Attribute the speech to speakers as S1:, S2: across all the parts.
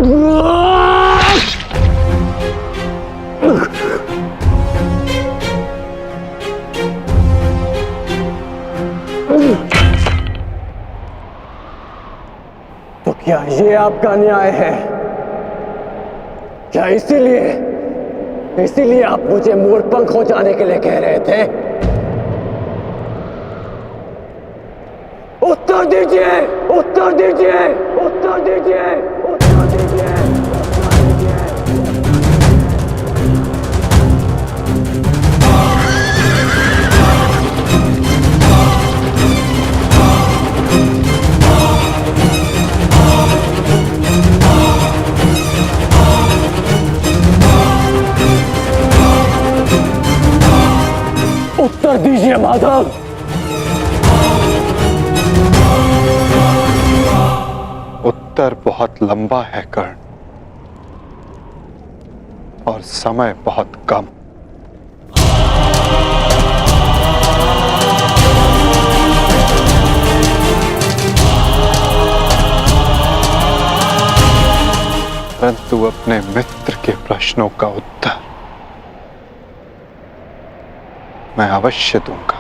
S1: तो क्या ये आपका न्याय है? क्या इसीलिए आप मुझे मोरपंख हो जाने के लिए कह रहे थे? उत्तर दीजिए, उत्तर दीजिए, उत्तर दीजिए, उत्तर दीजिए, उत्तर दीजिए। उत्तर दीजिए माधव।
S2: उत्तर बहुत लंबा है कर्ण, और समय बहुत कम। परंतु अपने मित्र के प्रश्नों का उत्तर मैं अवश्य दूंगा।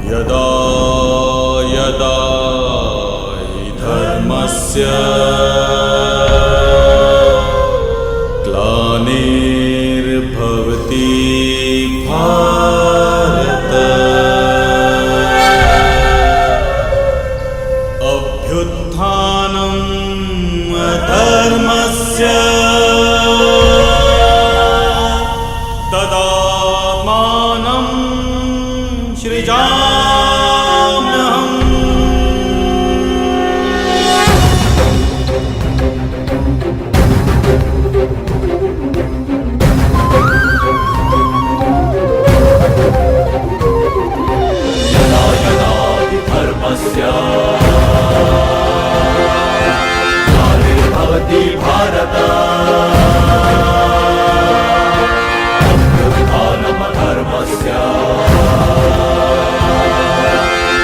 S3: यदा यदा हि धर्मस्य ग्लानिर्भवति भारत अभ्युत्थानम् अधर्मस्य तदात्मानं सृजाम्यहम्। यदा यदा हि धर्मस्य ग्लानिर्भवति भारत अभ्युत्थानम् अधर्मस्य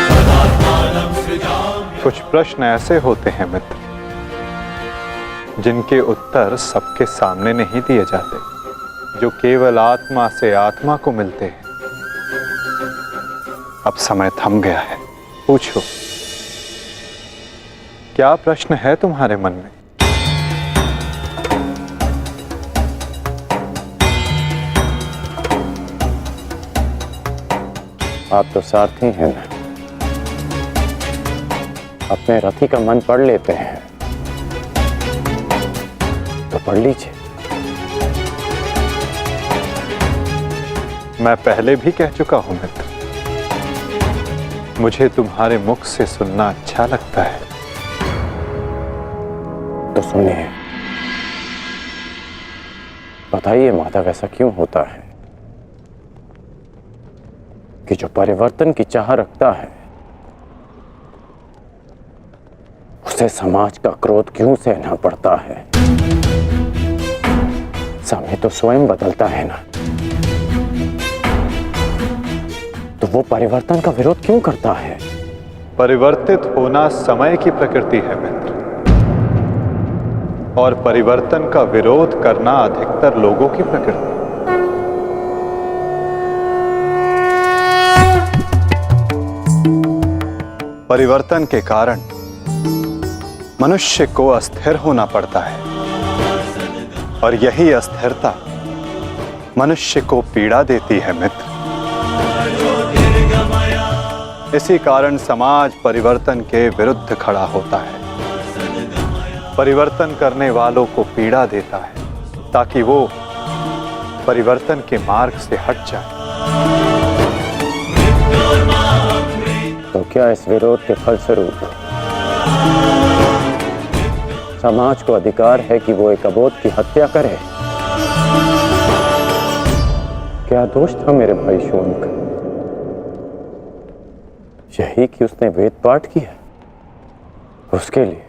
S3: तदात्मानं सृजाम्यहम्।
S2: कुछ प्रश्न ऐसे होते हैं मित्र, जिनके उत्तर सबके सामने नहीं दिए जाते, जो केवल आत्मा से आत्मा को मिलते हैं। अब समय थम गया है, पूछो, क्या प्रश्न है तुम्हारे मन में?
S1: आप तो सारथी हैं ना, अपने रथी का मन पढ़ लेते हैं, तो पढ़ लीजिए।
S2: मैं पहले भी कह चुका हूं मित्र, मुझे तुम्हारे मुख से सुनना अच्छा लगता है।
S1: तो सुनिए, बताइए माधव, ऐसा क्यों होता है कि जो परिवर्तन की चाह रखता है उसे समाज का क्रोध क्यों सहना पड़ता है? समय तो स्वयं बदलता है ना, तो वो परिवर्तन का विरोध क्यों करता है?
S2: परिवर्तित होना समय की प्रकृति है मित्र, और परिवर्तन का विरोध करना अधिकतर लोगों की प्रकृति। परिवर्तन के कारण मनुष्य को अस्थिर होना पड़ता है, और यही अस्थिरता मनुष्य को पीड़ा देती है मित्र। इसी कारण समाज परिवर्तन के विरुद्ध खड़ा होता है। परिवर्तन करने वालों को पीड़ा देता है ताकि वो परिवर्तन के मार्ग से हट जाए।
S1: तो क्या इस विरोध के फलस्वरूप समाज को अधिकार है कि वो एक अबोध की हत्या करे? क्या दोष था मेरे भाई शौनक? यही कि उसने वेद पाठ किया, उसके लिए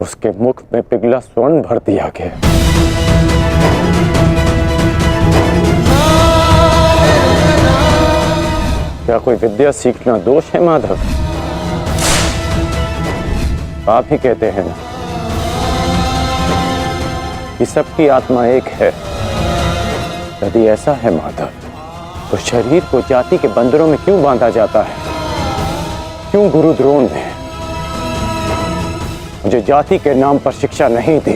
S1: उसके मुख में पिघला स्वर्ण भर दिया गया। क्या कोई विद्या सीखना दोष है माधव? आप ही कहते हैं ना कि सबकी आत्मा एक है। यदि ऐसा है माधव, तो शरीर को जाति के बंधनों में क्यों बांधा जाता है? क्यों गुरु द्रोण ने मुझे जाति के नाम पर शिक्षा नहीं दी?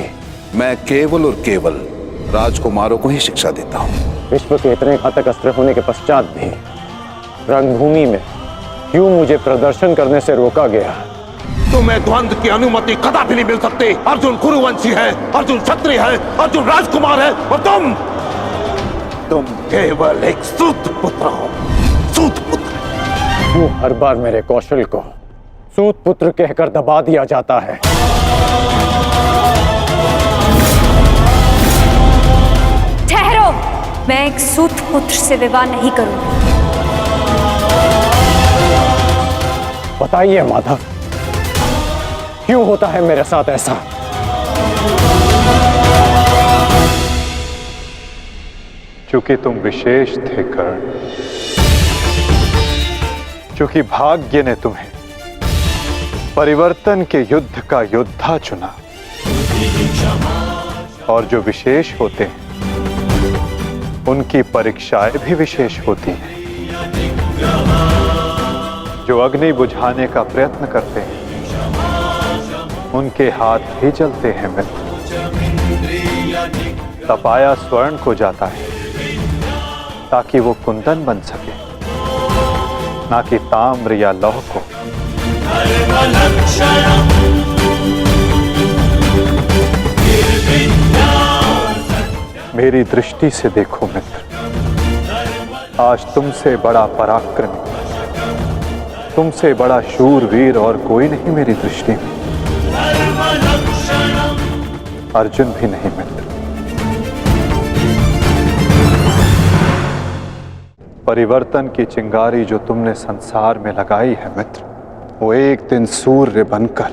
S4: मैं केवल और केवल राजकुमारों को ही शिक्षा देता हूँ।
S1: विश्व के इतने घातक अस्त्र होने के पश्चात भी रंगभूमि में क्यों मुझे प्रदर्शन करने से रोका गया?
S4: तुम्हें द्वंद्व की अनुमति कदापि नहीं मिल सकती। अर्जुन कुरुवंशी है, अर्जुन क्षत्रिय है, अर्जुन राजकुमार है और तुम केवल एक सूत पुत्र हो। सूत पुत्र।
S1: क्यों हर बार मेरे कौशल को सूत पुत्र कहकर दबा दिया जाता है?
S5: ठहरो, मैं एक सूत पुत्र से विवाह नहीं करूंगी।
S1: बताइए माधव, क्यों होता है मेरे साथ ऐसा?
S2: चूंकि तुम विशेष थे कर्ण, चूंकि भाग्य ने तुम्हें परिवर्तन के युद्ध का योद्धा चुना, और जो विशेष होते हैं उनकी परीक्षाएं भी विशेष होती हैं। जो अग्नि बुझाने का प्रयत्न करते हैं उनके हाथ भी जलते हैं मित्र। तपाया स्वर्ण को जाता है ताकि वो कुंदन बन सके, ना कि ताम्र या लौह को। मेरी दृष्टि से देखो मित्र, आज तुमसे बड़ा पराक्रमी, तुमसे बड़ा शूरवीर और कोई नहीं मेरी दृष्टि में। अर्जुन भी नहीं मित्र। परिवर्तन की चिंगारी जो तुमने संसार में लगाई है मित्र, वो एक दिन सूर्य बनकर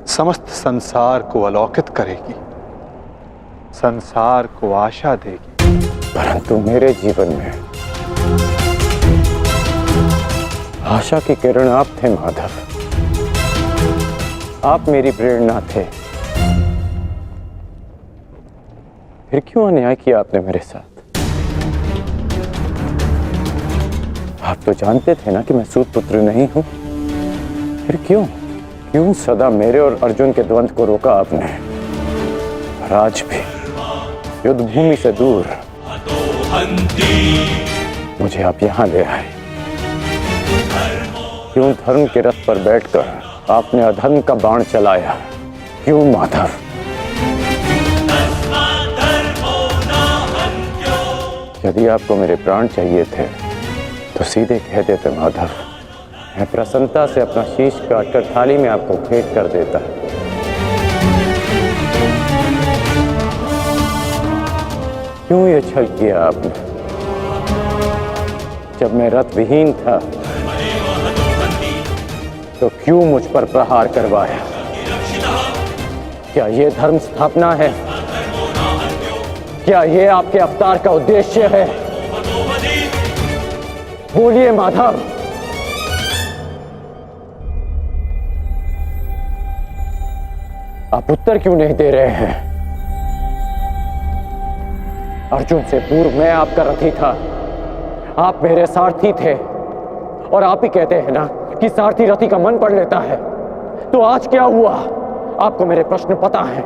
S2: समस्त संसार को अलौकित करेगी, संसार को आशा देगी।
S1: परंतु मेरे जीवन में आशा की किरण आप थे माधव। आप मेरी प्रेरणा थे। फिर क्यों अन्याय किया आपने मेरे साथ? आप तो जानते थे ना कि मैं सूत पुत्र नहीं हूं। फिर क्यों सदा मेरे और अर्जुन के द्वंद्व को रोका आपने? और आज भी युद्ध भूमि से दूर मुझे आप यहां ले आए। क्यों धर्म के रथ पर बैठकर आपने अधर्म का बाण चलाया? क्यों माधव? यदि आपको मेरे प्राण चाहिए थे तो सीधे कह देते माधव। मैं प्रसन्नता से अपना शीश काटकर थाली में आपको भेंट कर देता। क्यों ये छल किया आपने? जब मैं रथ विहीन था तो क्यों मुझ पर प्रहार करवाया? क्या ये धर्म स्थापना है? क्या ये आपके अवतार का उद्देश्य है? बोलिए माधव। आप उत्तर क्यों नहीं दे रहे हैं? अर्जुन से पूर्व मैं आपका रथी था, आप मेरे सारथी थे। और आप ही कहते हैं ना कि सारथी रथी का मन पढ़ लेता है। तो आज क्या हुआ? आपको मेरे प्रश्न पता है,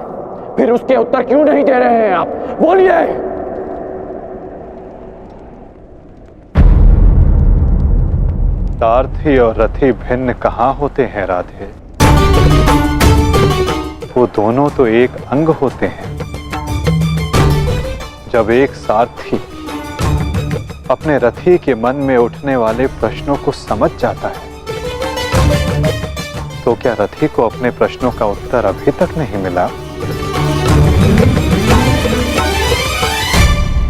S1: फिर उसके उत्तर क्यों नहीं दे रहे हैं आप? बोलिए।
S2: सारथी और रथी भिन्न कहाँ होते हैं राधे? वो दोनों तो एक अंग होते हैं। जब एक सारथी अपने रथी के मन में उठने वाले प्रश्नों को समझ जाता है, तो क्या रथी को अपने प्रश्नों का उत्तर अभी तक नहीं मिला?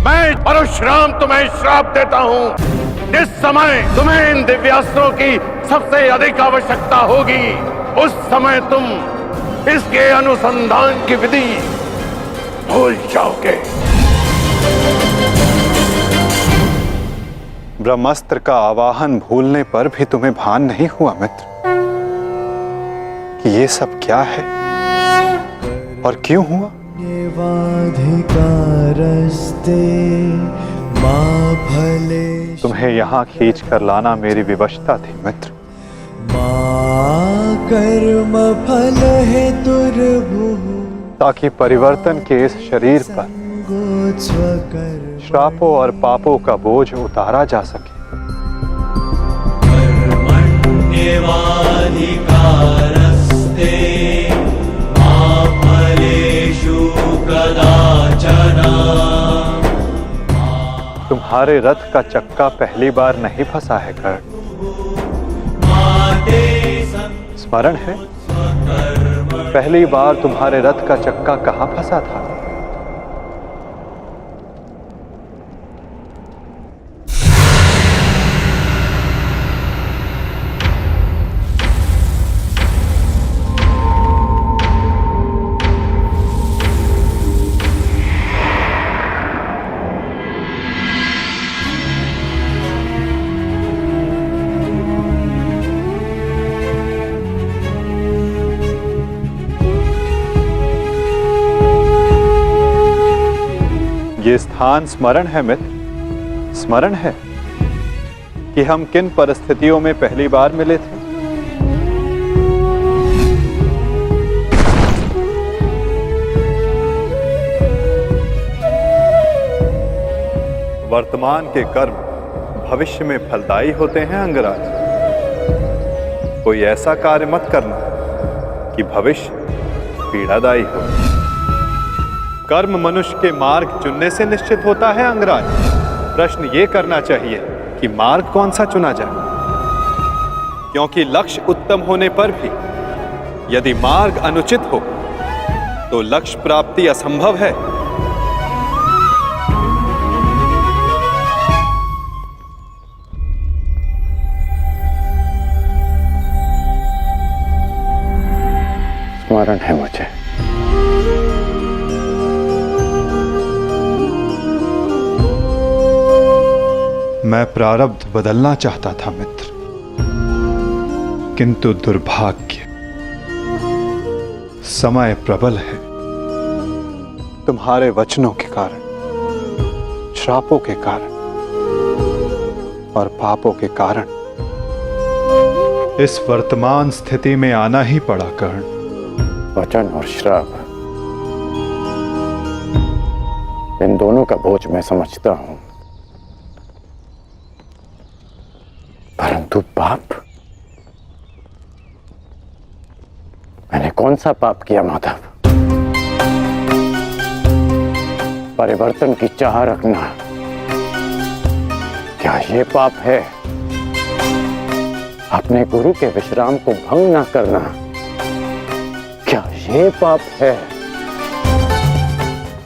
S4: मैं परशुराम तुम्हें श्राप देता हूं। जिस समय तुम्हें इन दिव्यास्त्रों की सबसे अधिक आवश्यकता होगी, उस समय तुम इसके अनुसंधान की विधि भूल जाओगे।
S2: ब्रह्मास्त्र का आवाहन भूलने पर भी तुम्हें भान नहीं हुआ मित्र कि ये सब क्या है और क्यों हुआ? तुम्हें यहाँ खींच कर लाना मेरी विवशता थी मित्र।
S6: कर्म फल है दुर्भुः,
S2: ताकि परिवर्तन के इस शरीर पर श्रापों और पापों का बोझ उतारा जा सके।
S3: कर्मण्येवाधिकारस्ते मा फलेषु कदाचन।
S2: तुम्हारे रथ का चक्का पहली बार नहीं फंसा है कर्ण। स्मरण है पहली बार तुम्हारे रथ का चक्का कहां फंसा था? ये स्थान स्मरण है मित्र, स्मरण है कि हम किन परिस्थितियों में पहली बार मिले थे? वर्तमान के कर्म भविष्य में फलदायी होते हैं अंगराज। कोई ऐसा कार्य मत करना कि भविष्य पीड़ादायी हो। कर्म मनुष्य के मार्ग चुनने से निश्चित होता है अंगराज। प्रश्न ये करना चाहिए कि मार्ग कौन सा चुना जाए, क्योंकि लक्ष्य उत्तम होने पर भी यदि मार्ग अनुचित हो तो लक्ष्य प्राप्ति असंभव है।
S1: स्मरण है मुझे।
S2: मैं प्रारब्ध बदलना चाहता था मित्र, किंतु दुर्भाग्य समय प्रबल है। तुम्हारे वचनों के कारण, श्रापों के कारण और पापों के कारण इस वर्तमान स्थिति में आना ही पड़ा कर्ण।
S1: वचन और श्राप, इन दोनों का बोझ मैं समझता हूं, परंतु पाप, मैंने कौन सा पाप किया माधव? परिवर्तन की चाह रखना, क्या ये पाप है? अपने गुरु के विश्राम को भंग ना करना, क्या ये पाप है?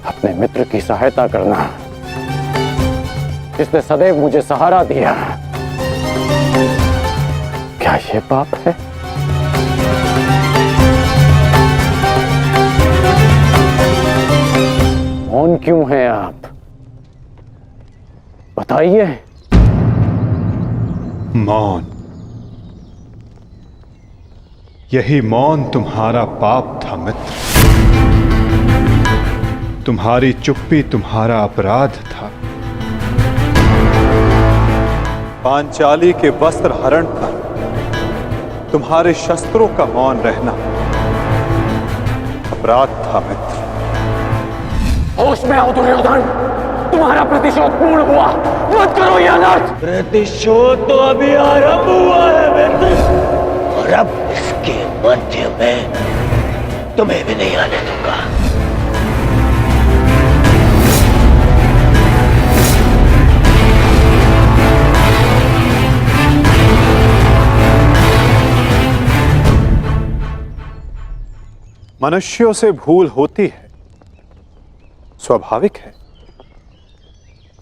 S1: अपने मित्र की सहायता करना, जिसने सदैव मुझे सहारा दिया, क्या ये पाप है? मौन क्यों हैं आप? बताइए।
S2: मौन, यही मौन तुम्हारा पाप था मित्र। तुम्हारी चुप्पी तुम्हारा अपराध था। पांचाली के वस्त्र हरण पर तुम्हारे शस्त्रों का मौन रहना अपराध था मित्र।
S1: होश में आओ दुर्योधन, तुम्हारा प्रतिशोध पूर्ण हुआ, मत करो यह अनर्थ।
S6: प्रतिशोध तो अभी आरंभ हुआ है मित्र, और अब इसके मध्य में तुम्हें भी नहीं आने दूंगा।
S2: मनुष्यों से भूल होती है, स्वाभाविक है।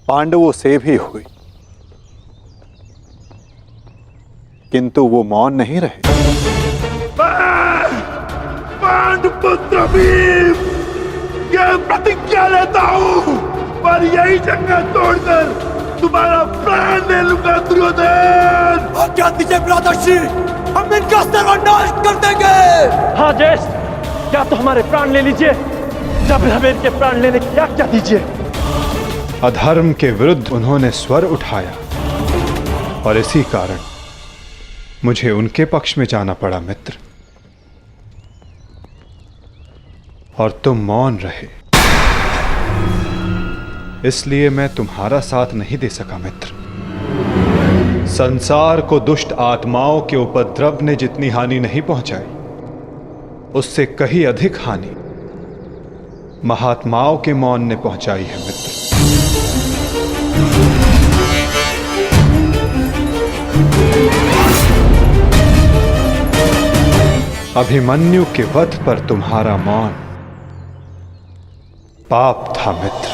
S2: पांडवों से भी हुई, किंतु वो मौन नहीं रहे।
S4: पांडुपुत्र भीम, ये प्रतिज्ञा लेता हूं पर यही जंगल तोड़कर तुम्हारा प्राण ले लूंगा दुर्योधन।
S6: आज्ञा दीजिए भ्राताश्री, हम इनका सर्वनाश कर देंगे। हाँ ज्येष्ठ, क्या तो हमारे प्राण ले लीजिए, जब हमें इनके प्राण लेने की आज्ञा दीजिए।
S2: अधर्म के विरुद्ध उन्होंने स्वर उठाया और इसी कारण मुझे उनके पक्ष में जाना पड़ा मित्र, और तुम मौन रहे, इसलिए मैं तुम्हारा साथ नहीं दे सका मित्र। संसार को दुष्ट आत्माओं के उपद्रव ने जितनी हानि नहीं पहुंचाई, उससे कहीं अधिक हानि महात्माओं के मौन ने पहुंचाई है मित्र। अभिमन्यु के वध पर तुम्हारा मौन पाप था मित्र।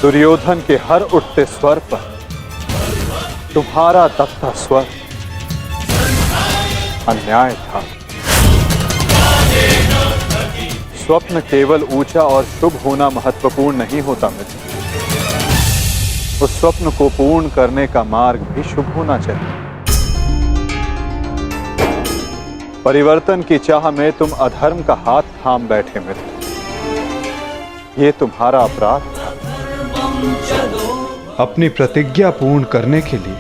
S2: दुर्योधन के हर उठते स्वर पर तुम्हारा दबता स्वर अन्याय था। स्वप्न केवल ऊंचा और शुभ होना महत्वपूर्ण नहीं होता मित्र, उस स्वप्न को पूर्ण करने का मार्ग भी शुभ होना चाहिए। परिवर्तन की चाह में तुम अधर्म का हाथ थाम बैठे मित्र, ये तुम्हारा अपराध था। अपनी प्रतिज्ञा पूर्ण करने के लिए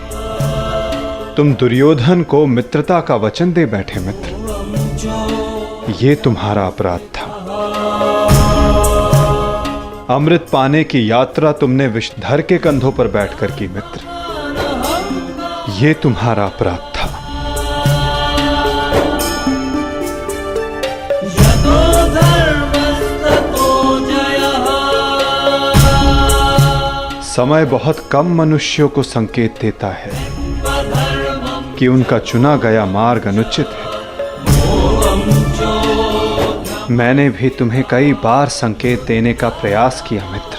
S2: तुम दुर्योधन को मित्रता का वचन दे बैठे मित्र, ये तुम्हारा अपराध था। अमृत पाने की यात्रा तुमने विषधर के कंधों पर बैठकर की मित्र, ये तुम्हारा अपराध था। समय बहुत कम मनुष्यों को संकेत देता है कि उनका चुना गया मार्ग अनुचित है। मैंने भी तुम्हें कई बार संकेत देने का प्रयास किया मित्र,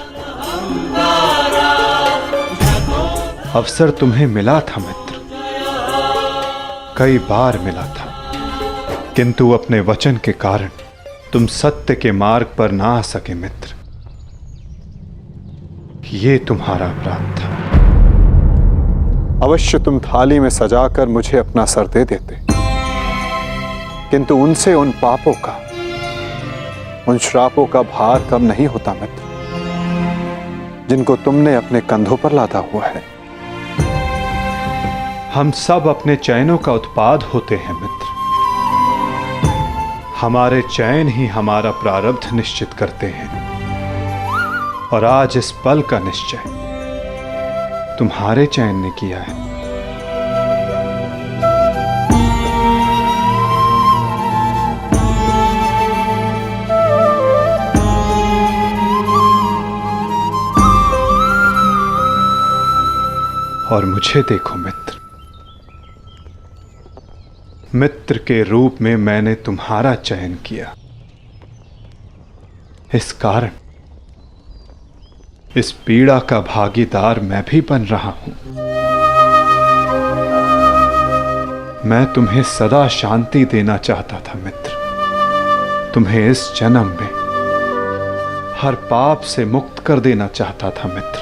S2: अवसर तुम्हें मिला था मित्र, कई बार मिला था, किंतु अपने वचन के कारण तुम सत्य के मार्ग पर ना आ सके मित्र, ये तुम्हारा अपराध था। अवश्य तुम थाली में सजाकर मुझे अपना सर दे देते, किंतु उनसे उन पापों का, उन श्रापों का भार कम नहीं होता मित्र, जिनको तुमने अपने कंधों पर लादा हुआ है। हम सब अपने चयनों का उत्पाद होते हैं मित्र, हमारे चयन ही हमारा प्रारब्ध निश्चित करते हैं, और आज इस पल का निश्चय तुम्हारे चयन ने किया है। और मुझे देखो मित्र, मित्र के रूप में मैंने तुम्हारा चयन किया, इस कारण इस पीड़ा का भागीदार मैं भी बन रहा हूं। मैं तुम्हें सदा शांति देना चाहता था मित्र, तुम्हें इस जन्म में हर पाप से मुक्त कर देना चाहता था मित्र,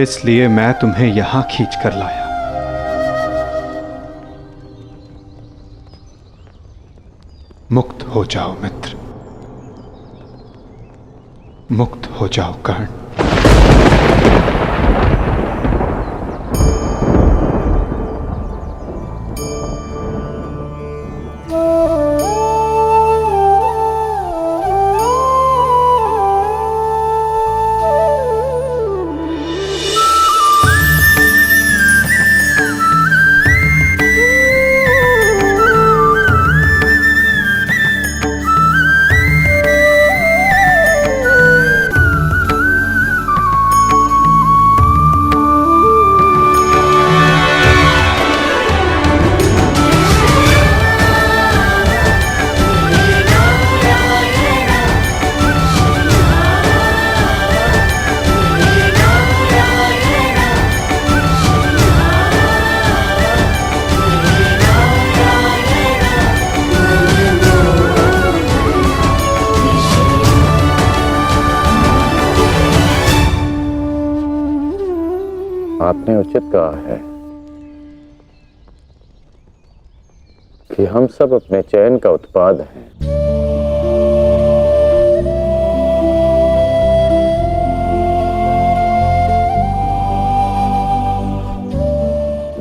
S2: इसलिए मैं तुम्हें यहां खींच कर लाया। मुक्त हो जाओ मित्र, मुक्त हो जाओ कर्ण।
S1: आपने उचित कहा है कि हम सब अपने चयन का उत्पाद हैं।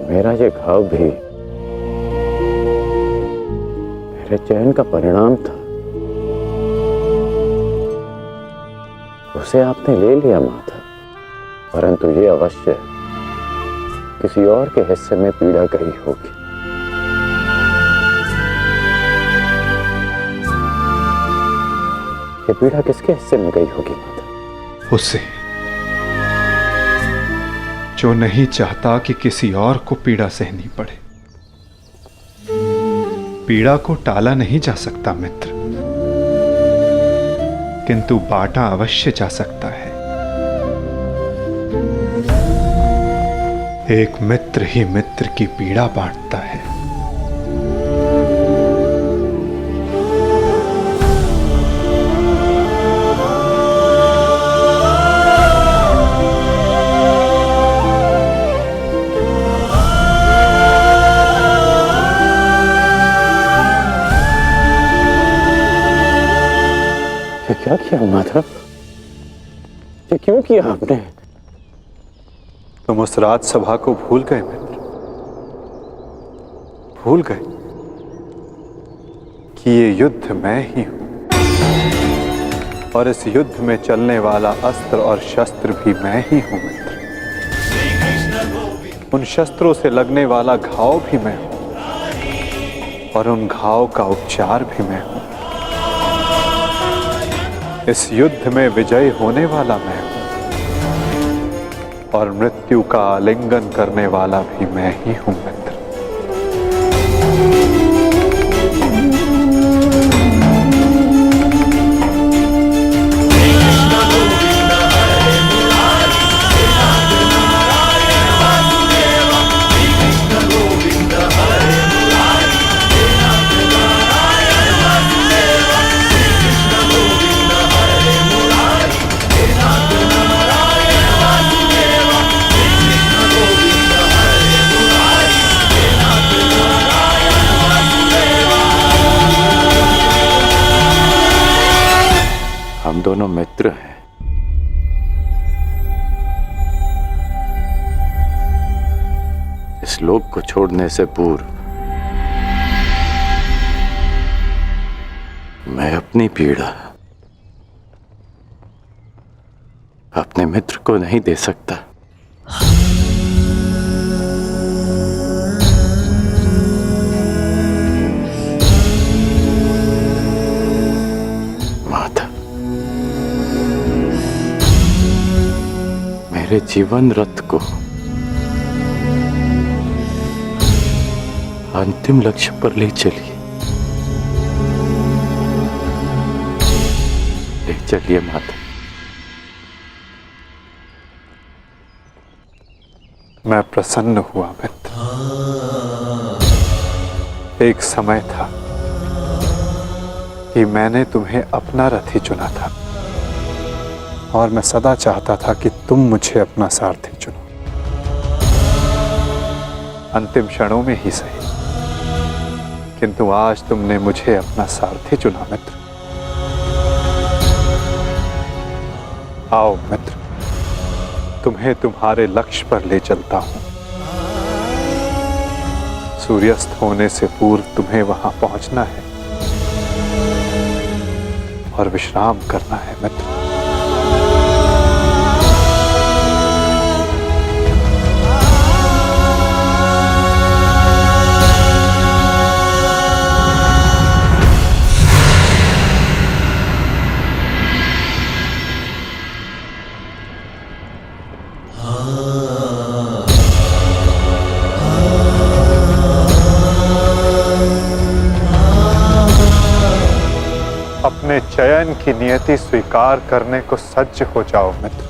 S1: मेरा ये घाव भी मेरे चयन का परिणाम था। उसे आपने ले लिया माता, परंतु ये अवश्य किसी और के हिस्से में पीड़ा गई होगी। ये पीड़ा किसके हिस्से में गई होगी माता?
S2: उसे, जो नहीं चाहता कि किसी और को पीड़ा सहनी पड़े। पीड़ा को टाला नहीं जा सकता मित्र, किंतु बांटा अवश्य जा सकता है। एक मित्र ही मित्र की पीड़ा बांटता है।
S1: ये क्या किया माधव? ये क्यों किया आपने?
S2: तुम उस राजसभा को भूल गए मित्र, भूल गए कि ये युद्ध मैं ही हूं, और इस युद्ध में चलने वाला अस्त्र और शस्त्र भी मैं ही हूं मित्र। उन शस्त्रों से लगने वाला घाव भी मैं हूं, और उन घाव का उपचार भी मैं हूं। इस युद्ध में विजयी होने वाला मैं हूं, और मृत्यु का आलिंगन करने वाला भी मैं ही हूं मित्र।
S1: हम दोनों मित्र हैं। इस लोक को छोड़ने से पूर्व मैं अपनी पीड़ा अपने मित्र को नहीं दे सकता। मेरे जीवन रथ को अंतिम लक्ष्य पर ले चलिए, ले चलिए माता।
S2: मैं प्रसन्न हुआ मित्र। एक समय था कि मैंने तुम्हें अपना रथी चुना था, और मैं सदा चाहता था कि तुम मुझे अपना सारथी चुनो। अंतिम क्षणों में ही सही, किंतु आज तुमने मुझे अपना सारथी चुना मित्र। आओ मित्र, तुम्हें तुम्हारे लक्ष्य पर ले चलता हूं। सूर्यास्त होने से पूर्व तुम्हें वहां पहुंचना है और विश्राम करना है मित्र। अपने चयन की नियति स्वीकार करने को सज्ज हो जाओ मित्र।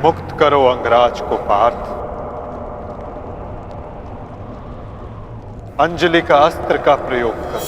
S2: मुक्त करो अंगराज को पार्थ। अंजलि का अस्त्र का प्रयोग करो।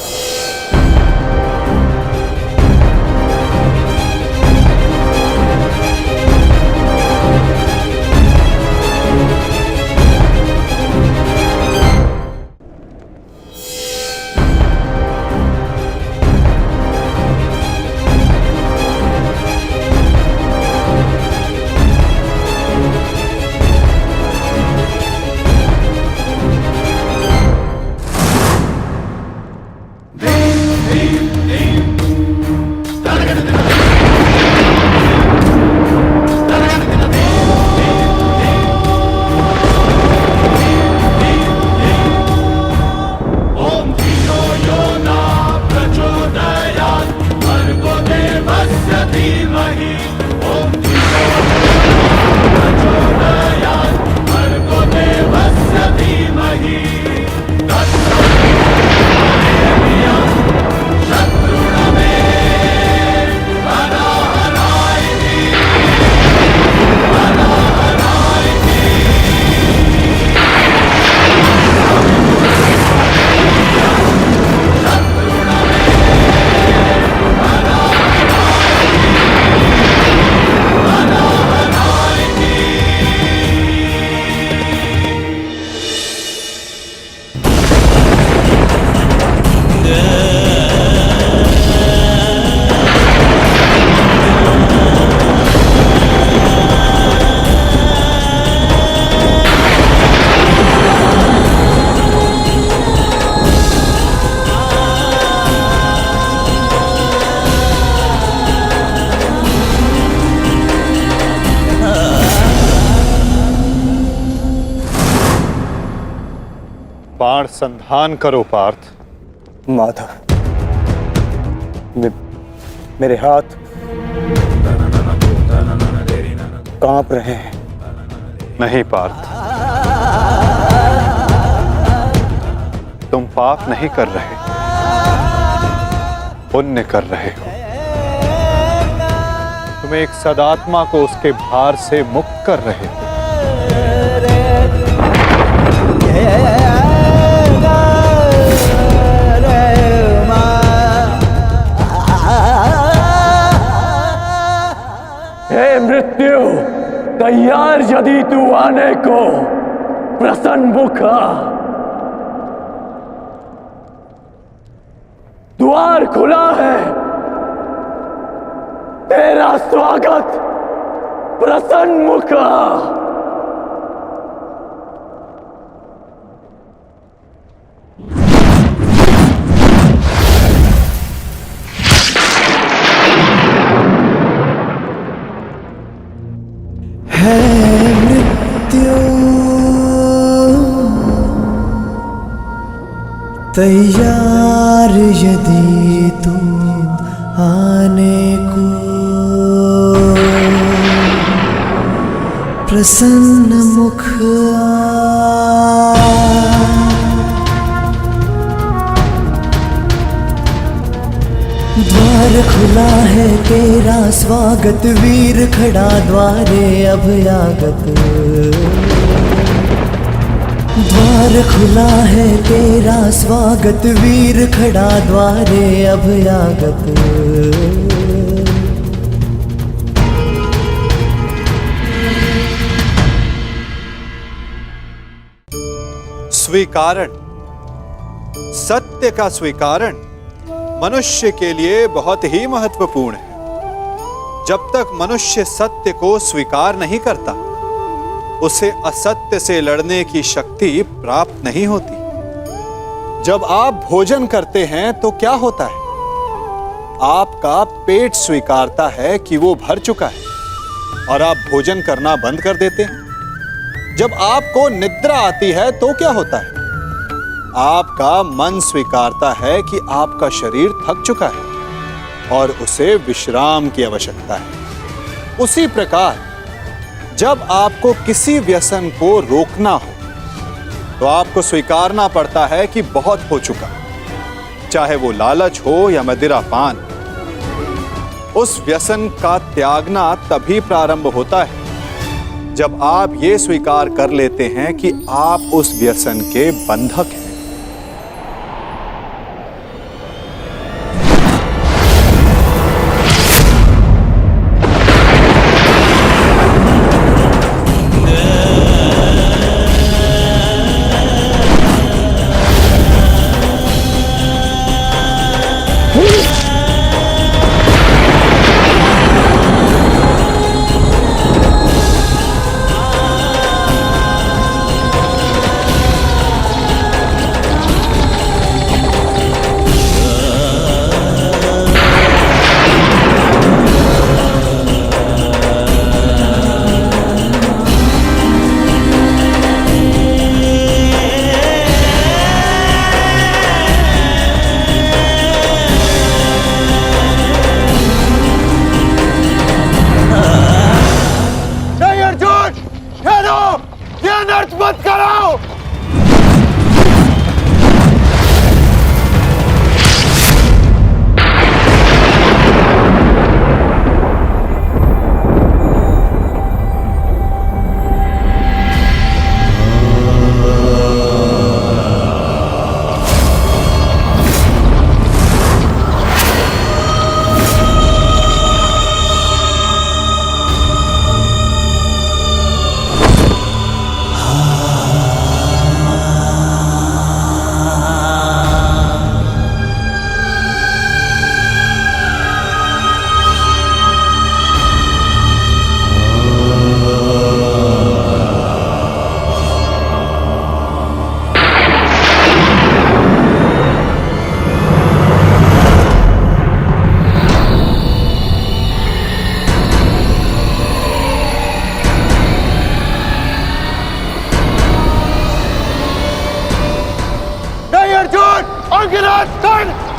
S2: बाण संधान करो पार्थ।
S7: माधव, मेरे हाथ कांप रहे हैं।
S2: नहीं पार्थ, तुम पाप नहीं कर रहे, पुण्य कर रहे हो। तुम एक सदात्मा को उसके भार से मुक्त कर रहे हो।
S1: हे मृत्यु, तैयार यदि तू आने को, प्रसन्न मुखा। द्वार खुला है, तेरा स्वागत प्रसन्न मुखा।
S8: तैयार यदि तुम आने को, प्रसन्न मुख द्वार खुला है, तेरा स्वागत वीर खड़ा द्वारे अभयागत। द्वार खुला है, तेरा स्वागत वीर खड़ा द्वारे अभयागत।
S2: स्वीकारण, सत्य का स्वीकारण मनुष्य के लिए बहुत ही महत्वपूर्ण है। जब तक मनुष्य सत्य को स्वीकार नहीं करता, उसे असत्य से लड़ने की शक्ति प्राप्त नहीं होती। जब आप भोजन करते हैं तो क्या होता है? आपका पेट स्वीकारता है कि वो भर चुका है और आप भोजन करना बंद कर देते हैं। जब आपको निद्रा आती है तो क्या होता है? आपका मन स्वीकारता है कि आपका शरीर थक चुका है और उसे विश्राम की आवश्यकता है। उसी प्रकार जब आपको किसी व्यसन को रोकना हो तो आपको स्वीकारना पड़ता है कि बहुत हो चुका, चाहे वो लालच हो या मदिरापान। उस व्यसन का त्यागना तभी प्रारंभ होता है जब आप ये स्वीकार कर लेते हैं कि आप उस व्यसन के बंधक हैं।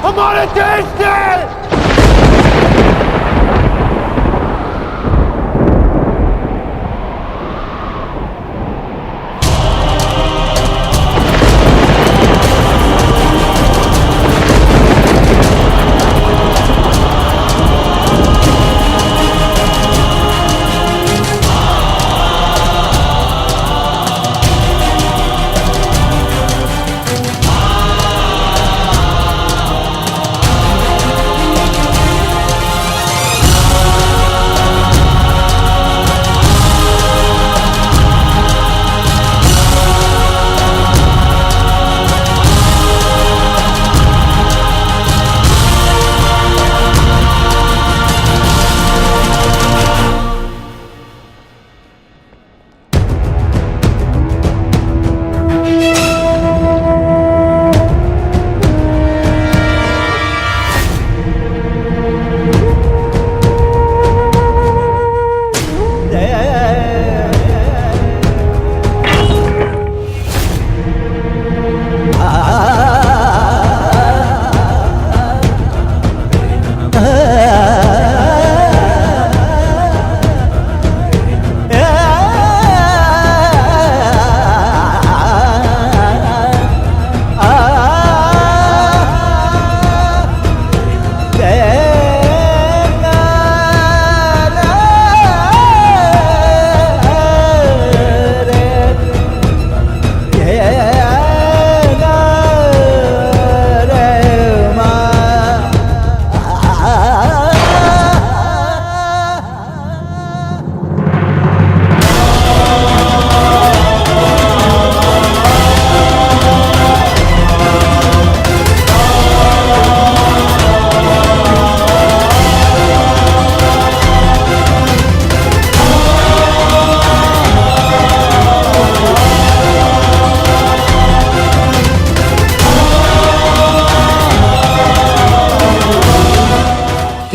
S6: हमारे देश के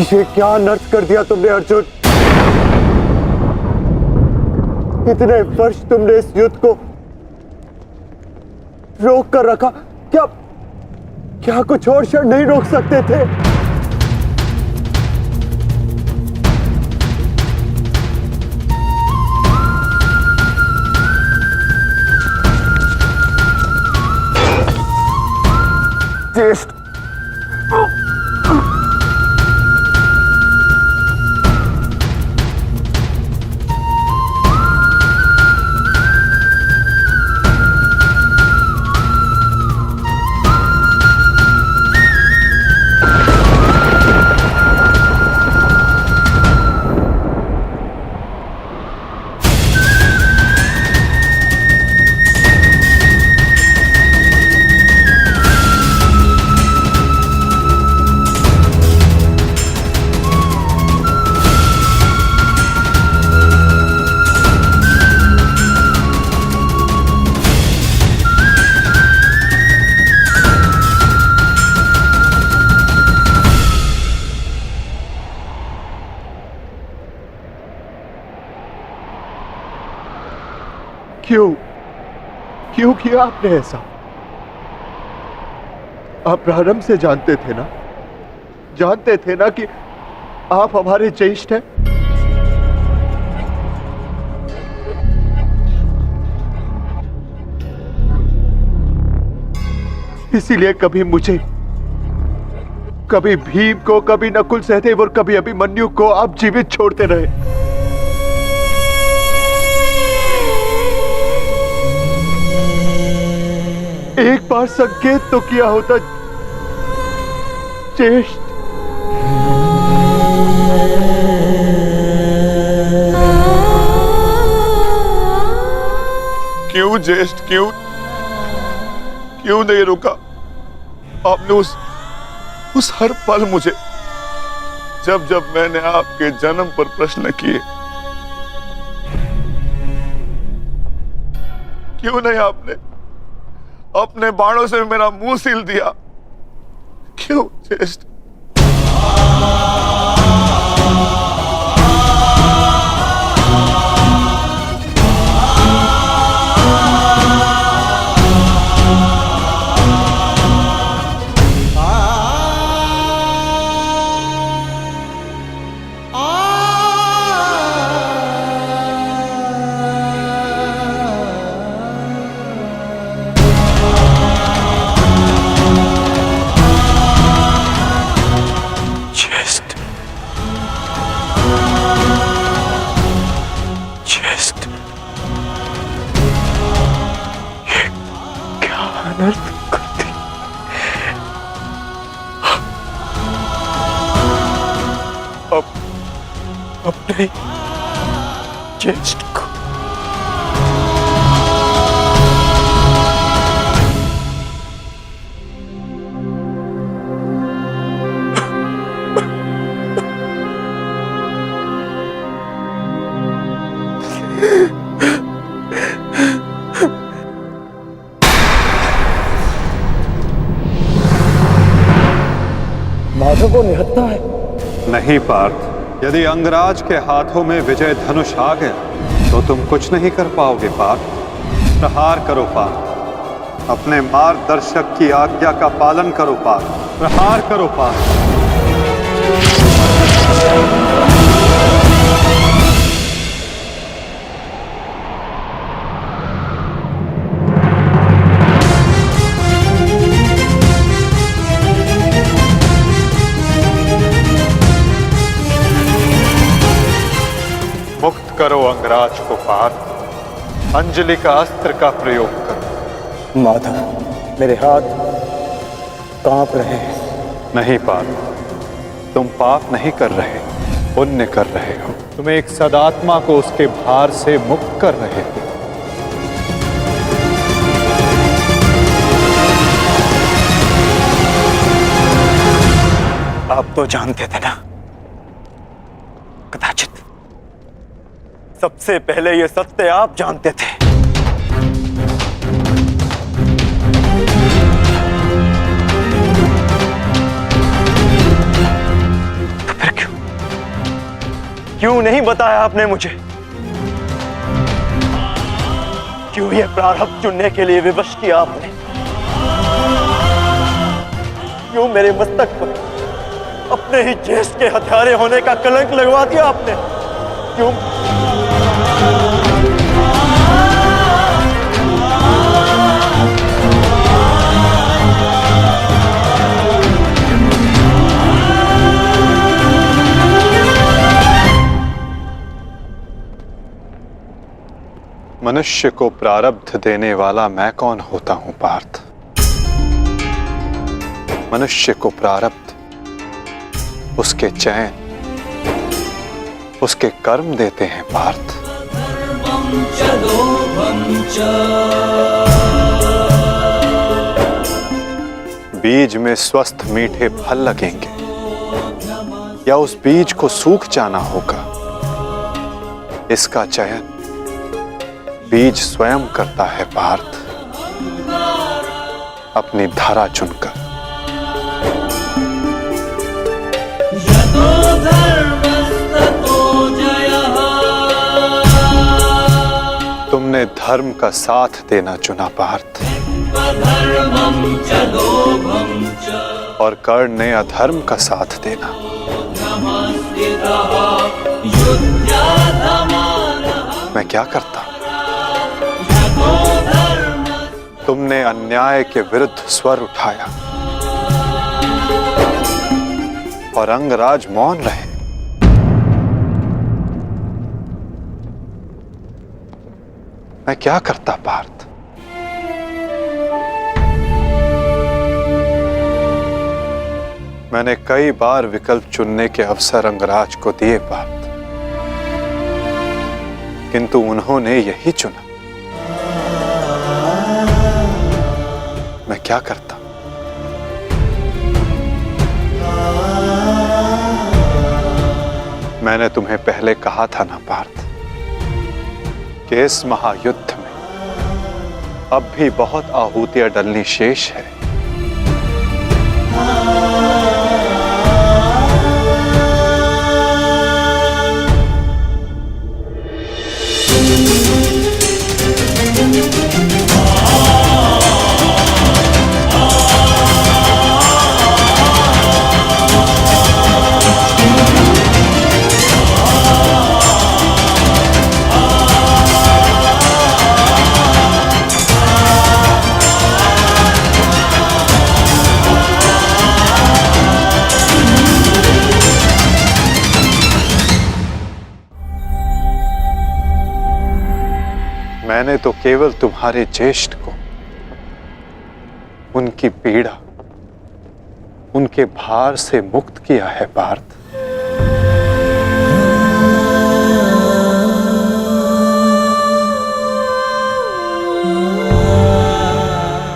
S7: ये क्या अनर्थ कर दिया तुमने अर्जुन। इतने वर्ष तुमने इस युद्ध को रोक कर रखा, क्या कुछ और क्षण नहीं रोक सकते थे? ज्येष्ठ, क्यों किया आपने ऐसा? आप प्रारंभ से जानते थे ना कि आप हमारे ज्येष्ठ हैं। इसीलिए कभी मुझे, कभी भीम को, कभी नकुल सहदेव और कभी अभिमन्यु को आप जीवित छोड़ते रहे। एक बार संकेत तो किया होता ज्येष्ठ।
S4: क्यों ज्येष्ठ, क्यों नहीं रुका? आपने उस हर पल मुझे, जब मैंने आपके जन्म पर प्रश्न किए, क्यों नहीं आपने अपने बाणों से मेरा मुंह सील दिया? क्यों ज्येष्ठ?
S7: अपने ज्येष्ठ को
S1: माधव को निहत्था है।
S2: नहीं पार्थ, यदि अंगराज के हाथों में विजय धनुष आ गया तो तुम कुछ नहीं कर पाओगे पार्थ। प्रहार करो पार्थ, अपने मार्गदर्शक की आज्ञा का पालन करो पार्थ। प्रहार करो पार्थ। मुक्त करो अंगराज को पार्थ। अंजलि का अस्त्र का प्रयोग करो।
S1: माधव, मेरे हाथ कांप रहे हैं।
S2: नहीं पार्थ, तुम पाप नहीं कर रहे, पुण्य कर रहे हो। तुम एक सदात्मा को उसके भार से मुक्त कर रहे हो।
S1: आप तो जानते थे ना, कदाचित सबसे पहले ये सत्य आप जानते थे। तो फिर क्यों नहीं बताया आपने मुझे? क्यों ये प्रारब्ध चुनने के लिए विवश किया आपने? क्यों मेरे मस्तक पर अपने ही ज्येष्ठ के हत्यारे होने का कलंक लगवा दिया आपने? क्यों?
S2: मनुष्य को प्रारब्ध देने वाला मैं कौन होता हूं पार्थ? मनुष्य को प्रारब्ध उसके चयन, उसके कर्म देते हैं पार्थ। बीज में स्वस्थ मीठे फल लगेंगे या उस बीज को सूख जाना होगा, इसका चयन बीज स्वयं करता है पार्थ, अपनी धारा चुनकर। तुमने अधर्म का साथ देना चुना पार्थ, और कर्ण ने अधर्म का साथ देना। मैं क्या करता? तुमने अन्याय के विरुद्ध स्वर उठाया और अंगराज मौन रहे। मैं क्या करता पार्थ? मैंने कई बार विकल्प चुनने के अवसर अंगराज को दिए पार्थ, किंतु उन्होंने यही चुना। मैं क्या करता? मैंने तुम्हें पहले कहा था ना पार्थ कि इस महायुद्ध में अब भी बहुत आहूतियां डलनी शेष है। मैंने तो केवल तुम्हारे ज्येष्ठ को, उनकी पीड़ा, उनके भार से मुक्त किया है पार्थ।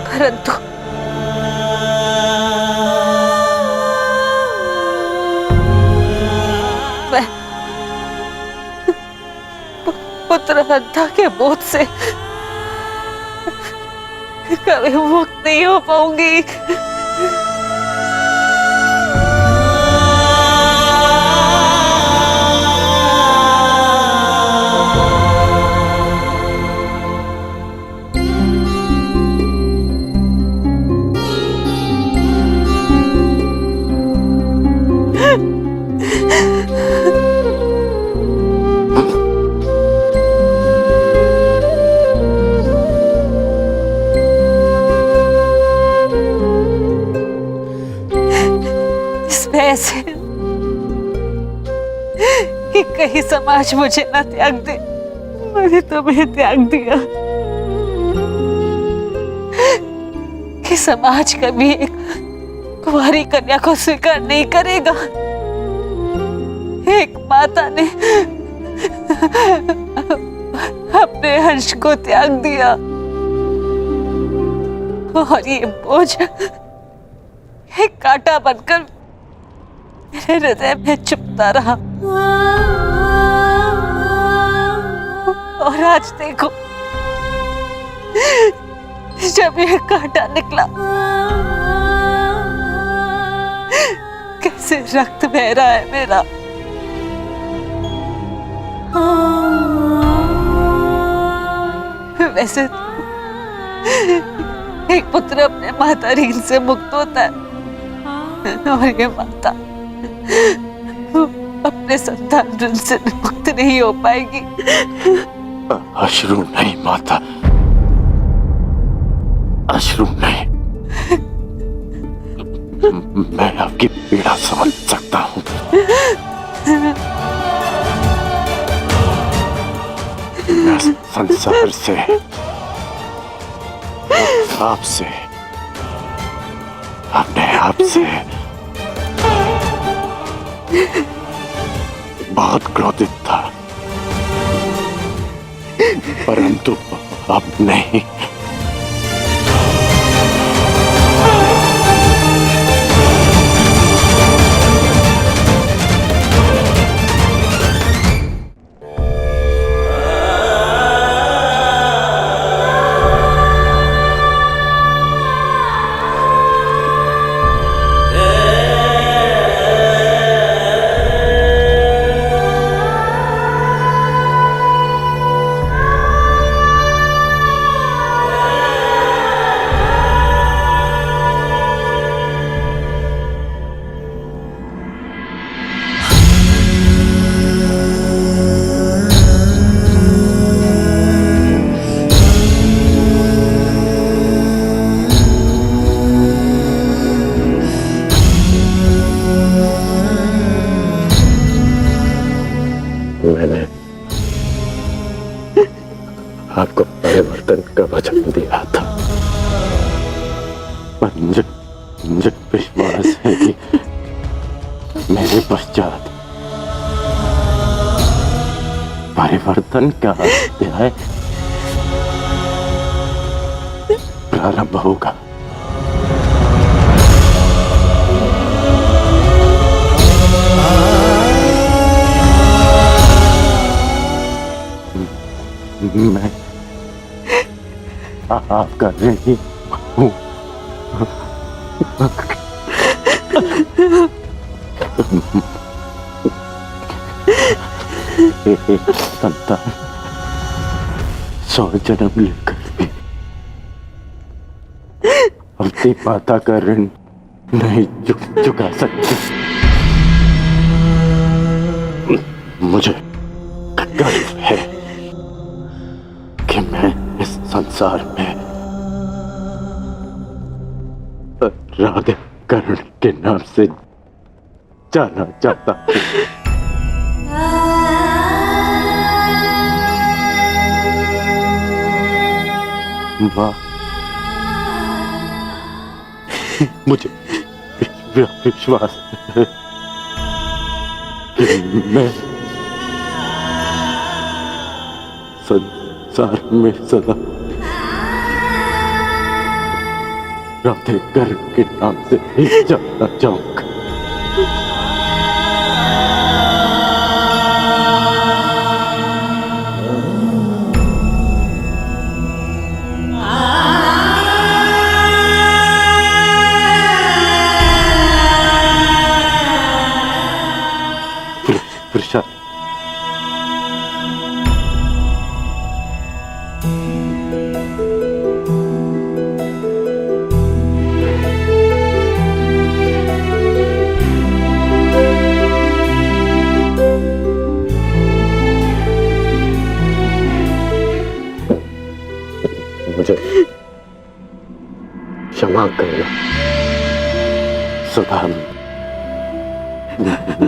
S9: परंतु मैं पुत्र हत्या के बोझ से कभी मुक्त नहीं हो पाऊंगी। ऐसे कि कहीं समाज मुझे न त्याग दे। मैंने तुम्हें त्याग दिया कि समाज कभी एक कुंवारी कन्या को स्वीकार नहीं करेगा। एक माता ने अपने अंश को त्याग दिया और ये बोझ एक कांटा बनकर मेरे हृदय में चुभता रहा। और आज देखो, जब यह कांटा निकला, कैसे रक्त बह रहा है मेरा। वैसे एक पुत्र अपने माता ऋण से मुक्त होता है और ये माता अपने संतान ऋण से मुक्त नहीं हो पाएगी।
S4: अश्रु नहीं माता, अश्रु नहीं। मैं आपकी पीड़ा समझ सकता हूँ। मैं संसार से, आपसे, अपने आप से बहुत क्रोधित था, परंतु अब नहीं।
S6: आपको परिवर्तन का वचन दिया था, पर मुझे विश्वास है कि मेरे पश्चात परिवर्तन का अध्याय प्रारंभ होगा। मैं आप कर रही हूँ। एक संतान 100 जन्म लेकर भी अपनी माता का ऋण नहीं चुका सकती। मुझे गर्व है कि मैं इस संसार में राधा कर्ण के नाम से जाना चाहता हूँ। माँ, मुझे विश्वास है कि मैं संसार में सदा राधे कर्ण के नाम से ही जाना चाहूंगा। प्रसाद,
S1: मुझे क्षमा करना।
S6: सदा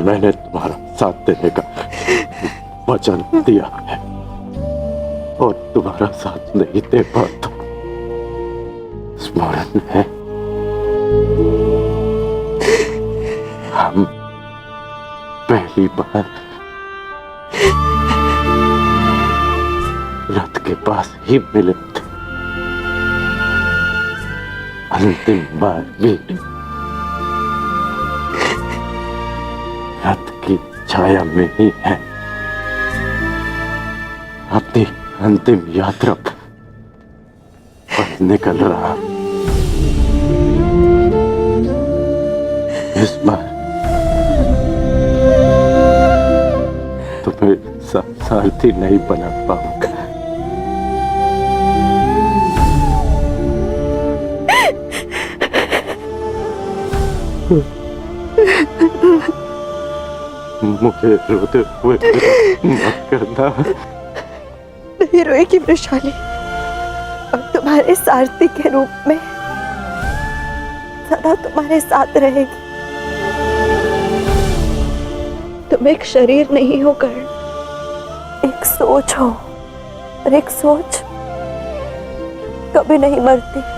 S6: मैंने तुम्हारा साथ देने का वचन दिया है और तुम्हारा साथ नहीं दे पाता। स्मरण है हम पहली बार रथ के पास ही मिले थे, अंतिम बार भी रथ की छाया में ही है। अपनी अंतिम यात्रा पर निकल रहा। इस बार तुम्हें सारथी नहीं बना पाऊंगा। मुझे रोते हुए मत करना।
S10: नहीं रोएगी वृषाली, और तुम्हारे सारथी के रूप में सदा तुम्हारे साथ रहेगी। तुम एक शरीर नहीं हो कर्ण, एक सोच हो, और एक सोच कभी नहीं मरती।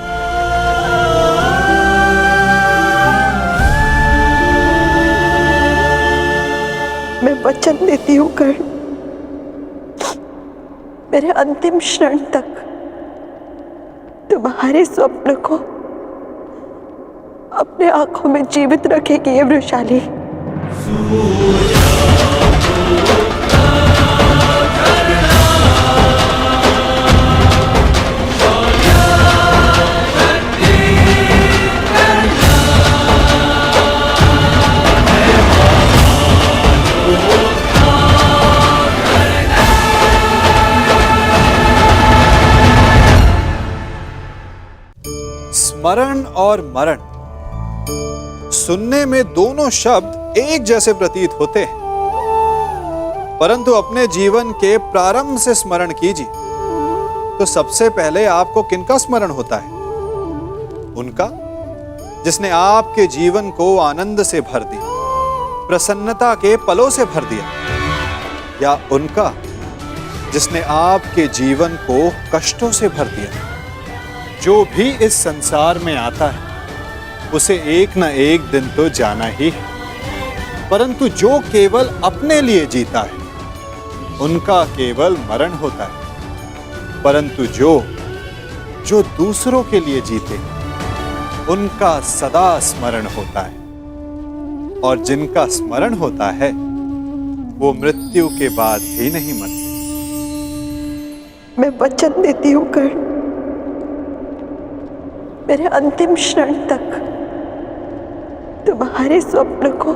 S10: मैं वचन देती हूँ कर्ण, मेरे अंतिम क्षण तक तुम्हारे स्वप्न को अपने आंखों में जीवित रखेगी ये वृषाली।
S2: स्मरण और मरण सुनने में दोनों शब्द एक जैसे प्रतीत होते हैं, परंतु अपने जीवन के प्रारंभ से स्मरण कीजिए तो सबसे पहले आपको किनका स्मरण होता है? उनका जिसने आपके जीवन को आनंद से भर दिया, प्रसन्नता के पलों से भर दिया, या उनका जिसने आपके जीवन को कष्टों से भर दिया। जो भी इस संसार में आता है उसे एक न एक दिन तो जाना ही है, परंतु जो केवल अपने लिए जीता है उनका केवल मरण होता है, परंतु जो दूसरों के लिए जीते उनका सदा स्मरण होता है, और जिनका स्मरण होता है वो मृत्यु के बाद भी नहीं मरते।
S10: मैं वचन देती हूँ कर्ण, मेरे अंतिम क्षण तक तुम्हारे स्वप्न को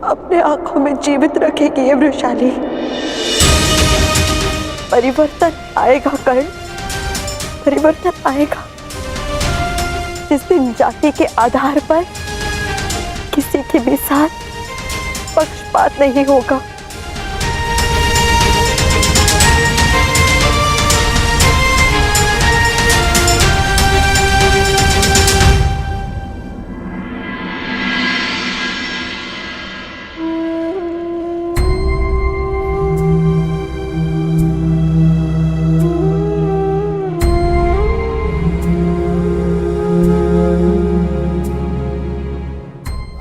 S10: अपने आंखों में जीवित रखेगी ये वृषाली। परिवर्तन आएगा कर्ण, परिवर्तन आएगा। जिस दिन जाति के आधार पर किसी के भी साथ पक्षपात नहीं होगा।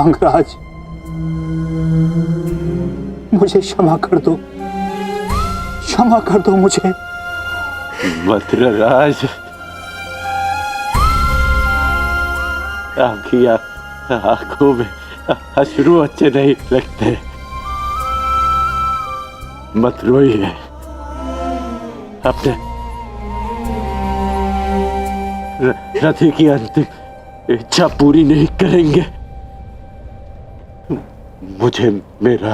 S11: अंगराज, मुझे क्षमा कर दो, क्षमा कर दो मुझे।
S6: मद्रराज, आपकी आंखों में अश्रु अच्छे नहीं लगते। मत रोइए, अपने रथी की अंतिम इच्छा पूरी नहीं करेंगे। मुझे मेरा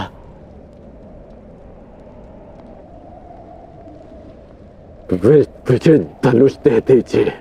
S6: विजय धनुष दे दीजिए।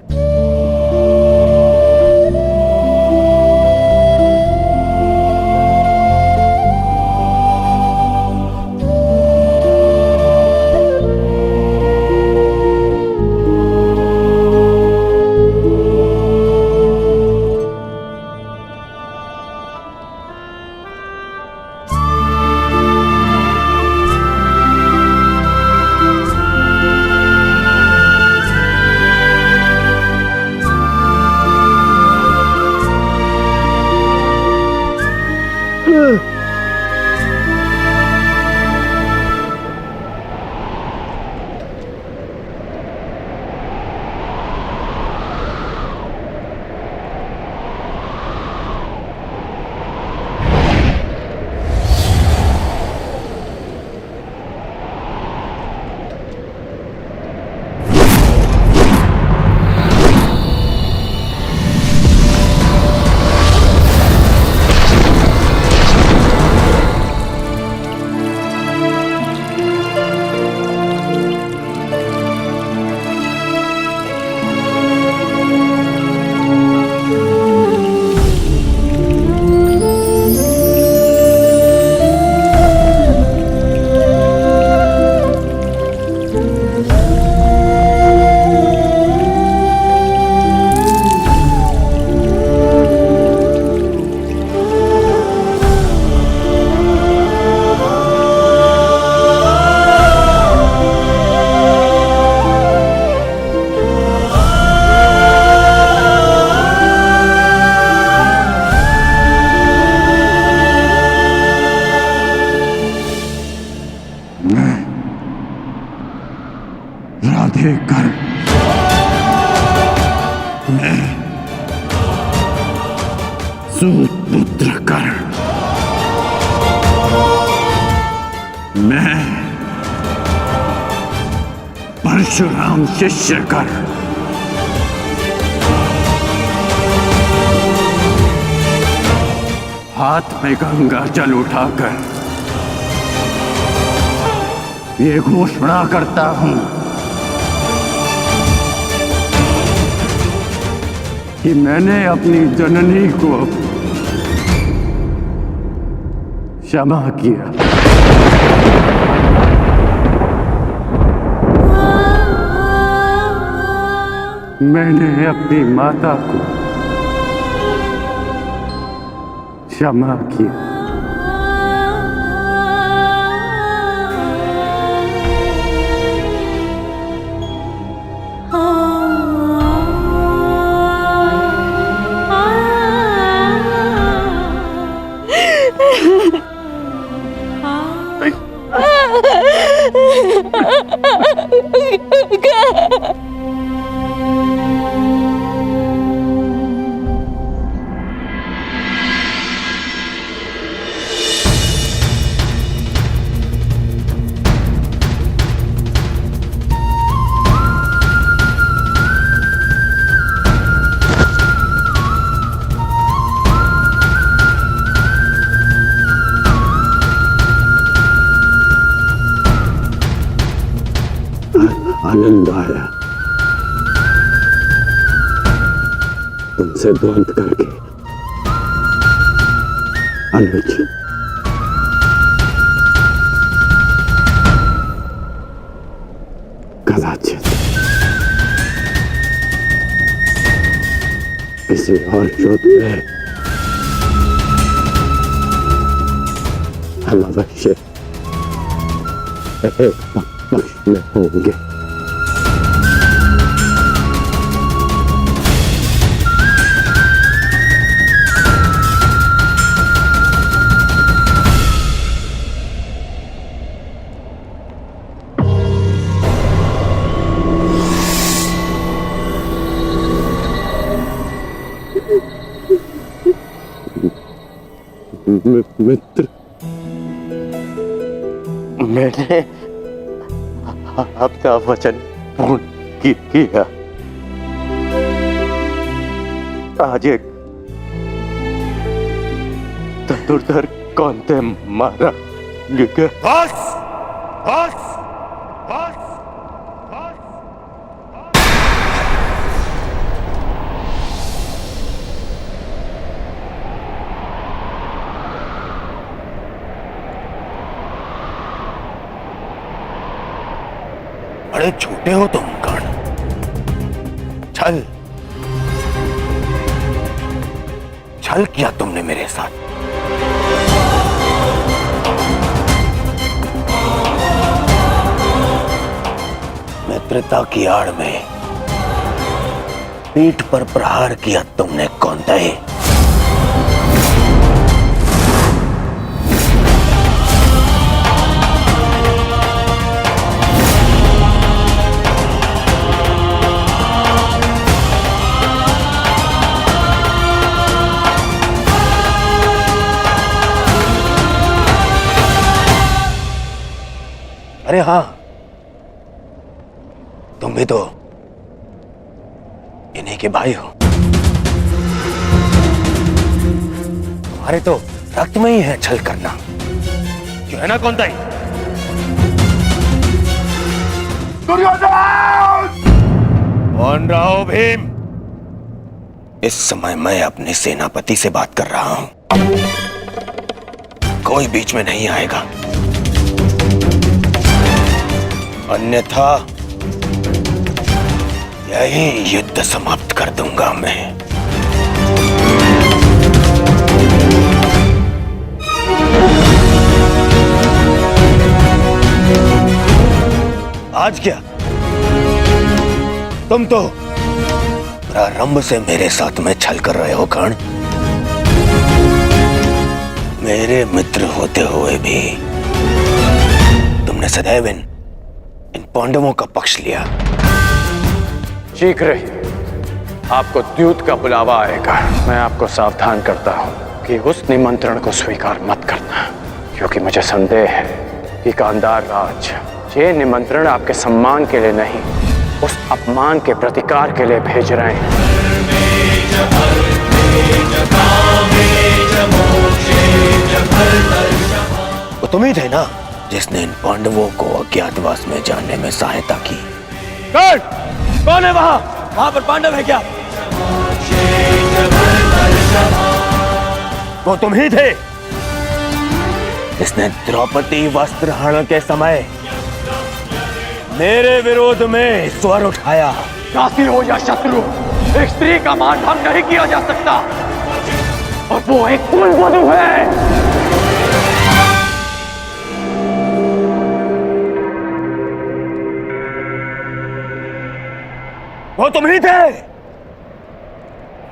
S11: कर मैं सूतपुत्र कर, मैं परशुराम शिष्य कर, हाथ में गंगा जल उठाकर ये घोषणा करता हूं कि मैंने अपनी जननी को क्षमा किया। मैंने अपनी माता को क्षमा किया।
S1: आनंद आया तुमसे द्वंद करके। अनुज, कदाचित किसी और युद्ध में हम अवश्य एक पक्ष में होंगे। मित्र,
S7: मैंने अपना वचन पूर्ण किया। आज एक धनुर्धर कौन थे मारा गया। बस बस बस बड़े छोटे हो तुम कर्ण। छल छल किया तुमने मेरे साथ। मित्रता की आड़ में पीठ पर प्रहार किया तुमने कौंतेय। अरे हाँ, तुम भी तो इन्हीं के भाई हो। तुम्हारे तो रक्त में ही है छल करना, क्यों है ना कौंतेय? कौन रहा हो भीम? इस समय मैं अपने सेनापति से बात कर रहा हूं, कोई बीच में नहीं आएगा, अन्यथा यही युद्ध समाप्त कर दूंगा मैं। आज क्या तुम तो प्रारंभ से मेरे साथ में छल कर रहे हो कर्ण। मेरे मित्र होते हुए भी तुमने सदैव इन पांडवों का पक्ष लिया।
S1: शीघ्र ही आपको द्यूत का बुलावा आएगा। मैं आपको सावधान करता हूं कि उस निमंत्रण को स्वीकार मत करना, क्योंकि मुझे संदेह है कि गांधार राज ये निमंत्रण आपके सम्मान के लिए नहीं, उस अपमान के प्रतिकार के लिए भेज रहे हैं।
S7: वो तुम ही थे ना जिसने इन पांडवों को अज्ञातवास में जाने में सहायता की।
S6: कौन है वहां? वहां पर पांडव है क्या?
S7: वो तुम ही थे जिसने द्रौपदी वस्त्रहरण के समय मेरे विरोध में स्वर उठाया।
S1: काशी हो या शत्रु, एक स्त्री का मान भंग नहीं किया जा सकता, और वो एक कुलवधू है।
S7: वो तुम ही थे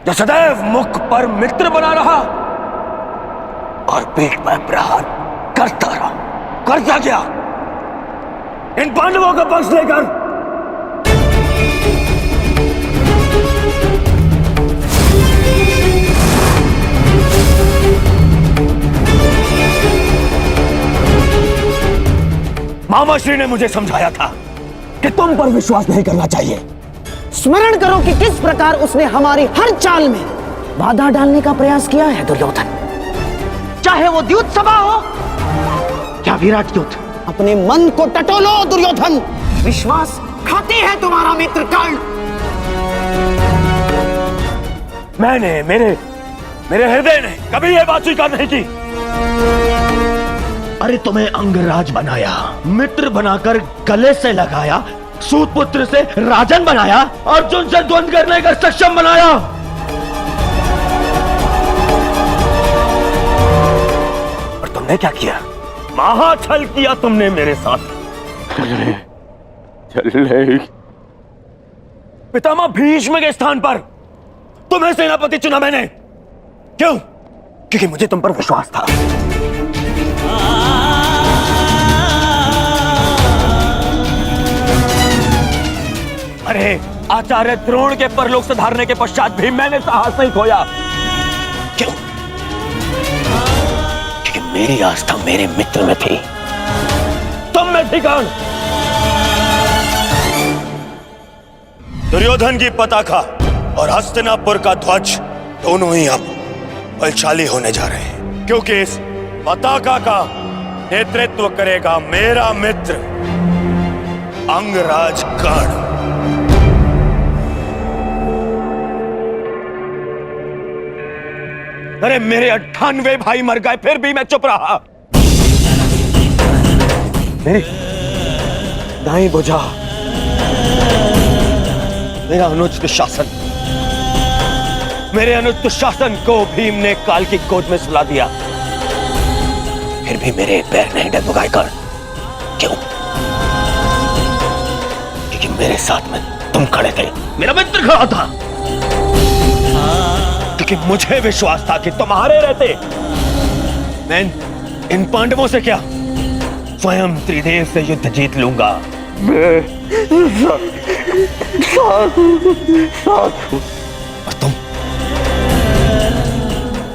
S7: जो सदैव मुख पर मित्र बना रहा और पीठ पर प्रहार करता रहा, करता गया।
S6: इन पांडवों का पक्ष लेकर मामा श्री ने मुझे समझाया था कि तुम पर विश्वास नहीं करना चाहिए।
S12: स्मरण करो कि किस प्रकार उसने हमारी हर चाल में बाधा डालने का प्रयास किया है दुर्योधन। चाहे वो द्यूत सभा हो या विराट युद्ध, अपने मन को टटोलो दुर्योधन। विश्वास खाते हैं तुम्हारा मित्र कर्ण।
S6: मैंने मेरे हृदय ने कभी यह बात स्वीकार नहीं की। अरे तुम्हें अंगराज बनाया, मित्र बनाकर गले से लगाया, सूतपुत्र से राजन बनाया, अर्जुन से द्वंद्व करने का सक्षम बनाया। और तुमने क्या किया? महाछल किया तुमने मेरे साथ। चल पितामह भीष्म के स्थान पर तुम्हें सेनापति चुना मैंने। क्यों? क्योंकि मुझे तुम पर विश्वास था। अरे आचार्य द्रोण के परलोक से धारने के पश्चात भी मैंने साहस नहीं खोया। क्यों? क्योंकि मेरी आस्था मेरे मित्र में थी, तुम में थी कौन?
S13: दुर्योधन की पताका और हस्तिनापुर का ध्वज दोनों ही अब बलशाली होने जा रहे हैं, क्योंकि इस पताका का नेतृत्व करेगा मेरा मित्र अंगराज कर्ण।
S6: अरे मेरे 98 भाई मर गए, फिर भी मैं चुप रहा। मेरी दाई बुझा मेरा अनुचित दुशासन, मेरे अनुचित दुशासन को भीम ने काल की गोद में सुला दिया। फिर भी मेरे पैर नहीं डगमगाए कर्ण। क्यों? क्योंकि मेरे साथ में तुम खड़े थे, मेरा मित्र खड़ा था। क्योंकि मुझे विश्वास था कि तुम्हारे रहते मैं इन पांडवों से क्या, स्वयं त्रिदेव से युद्ध जीत लूंगा। और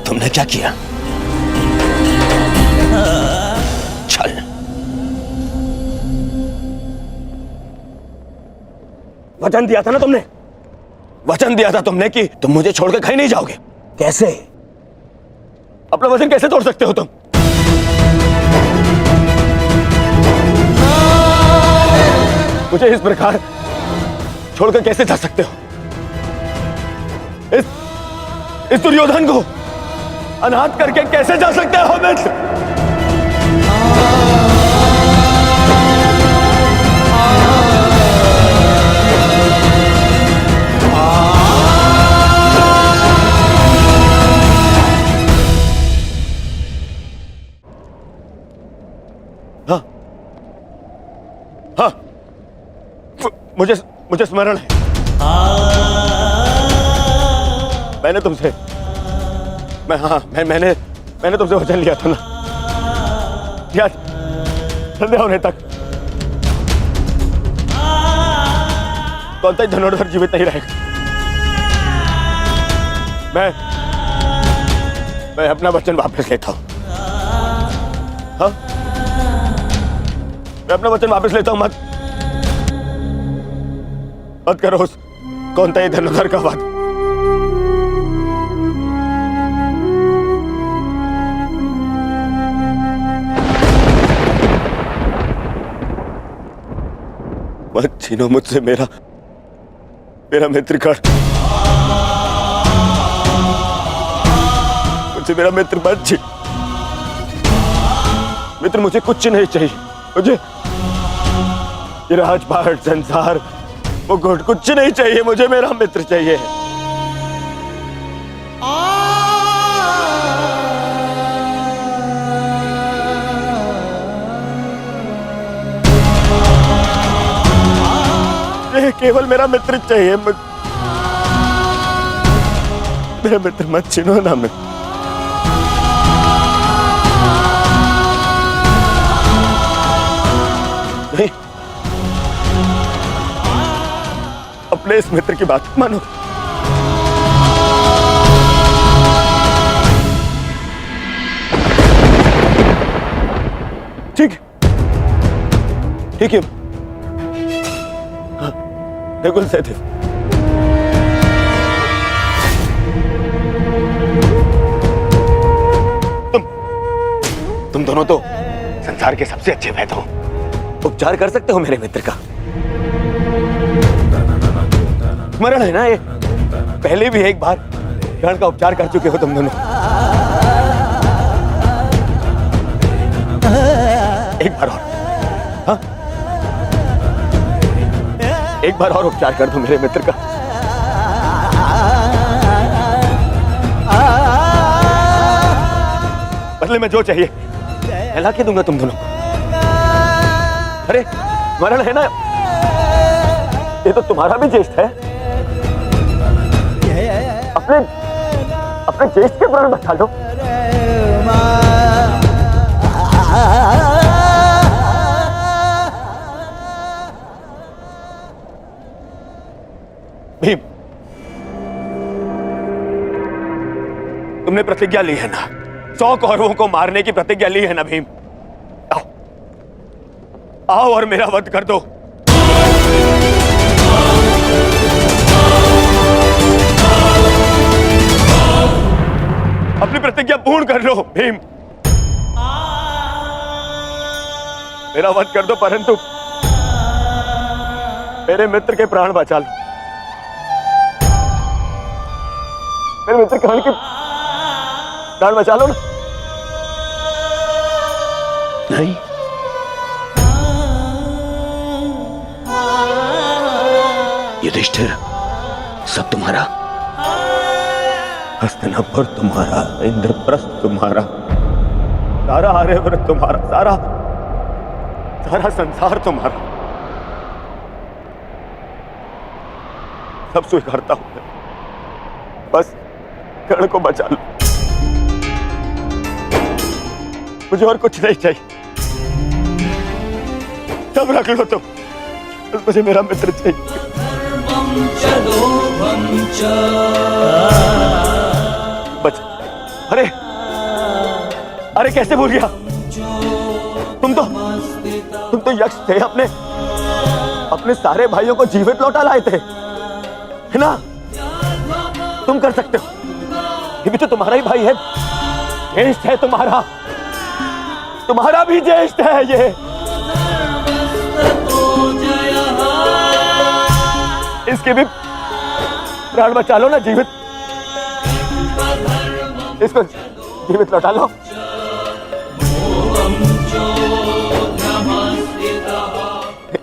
S6: तुमने क्या किया? छल। वचन दिया था ना तुमने, वचन दिया था तुमने कि तुम मुझे छोड़कर कहीं नहीं जाओगे। कैसे? अपना वचन कैसे तोड़ सकते हो तुम? मुझे इस प्रकार छोड़कर कैसे जा सकते हो? इस दुर्योधन को अनाथ करके कैसे जा सकते हो मित्र? हाँ, मुझे स्मरण है। मैंने तुमसे मैंने तुमसे वचन लिया था ना, याद? संध्या होने तक कौन सा धनुर्धर जीवित नहीं रहेगा। मैं अपना वचन वापस लेता हूं। हाँ, मैं अपना वचन वापस लेता हूं। मत करो उस कौन था धनुर्धर का वाद। मत छीनो मुझसे मेरा मित्र कर्ण। मुझसे मेरा मित्र मत छीन। मित्र मुझे कुछ नहीं चाहिए। मुझे ये राजपाट, संसार, मुकुट कुछ नहीं चाहिए। मुझे मेरा मित्र चाहिए। केवल मेरा मित्र चाहिए। मेरा मित्र मत छीनो ना। मैं नहीं,
S13: अपने इस मित्र की बात मानो। ठीक है, हाँ, बिल्कुल सही थे। तुम दोनों तो संसार के सबसे अच्छे वैद्य हो, उपचार कर सकते हो मेरे मित्र का। स्मरण है ना ये, पहले भी एक बार प्राण का उपचार कर चुके हो तुम दोनों। एक बार और, हाँ? एक बार और उपचार कर दो मेरे मित्र का। बदले में जो चाहिए मैं ला के दूंगा तुम दोनों। अरे स्मरण है ना, ये तो तुम्हारा भी ज्येष्ठ है। अपने ज्येष्ठ के प्राण बचा लो। भीम, तुमने प्रतिज्ञा ली है ना, 100 कौरवों को मारने की प्रतिज्ञा ली है ना भीम? आओ, आओ और मेरा वध कर दो। अपनी प्रतिज्ञा पूर्ण कर लो भीम। मेरा वध कर दो, परंतु मेरे मित्र के प्राण बचा लो। मेरे मित्र कहानी के प्राण बचा लो ना। नहीं,
S11: युधिष्ठिर, सब तुम्हारा।
S13: हस्तिनापुर तुम्हारा, इंद्रप्रस्थ तुम्हारा, सारा आर्यव्रत तुम्हारा, सारा संसार तुम्हारा। सब स्वीकारता हूं मैं, बस कर्ण को बचा लो। मुझे और कुछ नहीं चाहिए, सब रख लो तुम, बस मुझे मेरा मित्र चाहिए। बच, अरे कैसे भूल गया? तुम तो यक्ष थे, अपने सारे भाइयों को जीवित लौटा लाए थे, है ना? तुम कर सकते हो, ये भी तो तुम्हारा ही भाई है, ज्येष्ठ है तुम्हारा भी ज्येष्ठ है ये। इसके भी प्राण बचा लो ना, जीवित, इसको जीवित लौटा लो।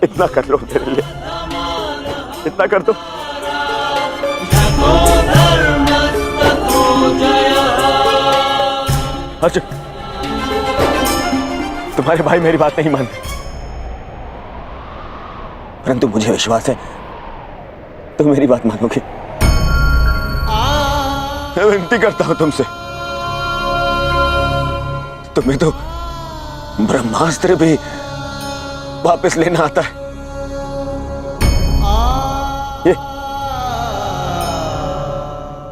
S13: इतना कर लो मेरे लिए, इतना कर दो। अर्जुन, तुम्हारे भाई मेरी बात नहीं मानते, परंतु मुझे विश्वास है तुम मेरी बात मानोगे। मैं विनती करता हूं तुमसे, तुम्हें तो ब्रह्मास्त्र भी वापस लेना आता है।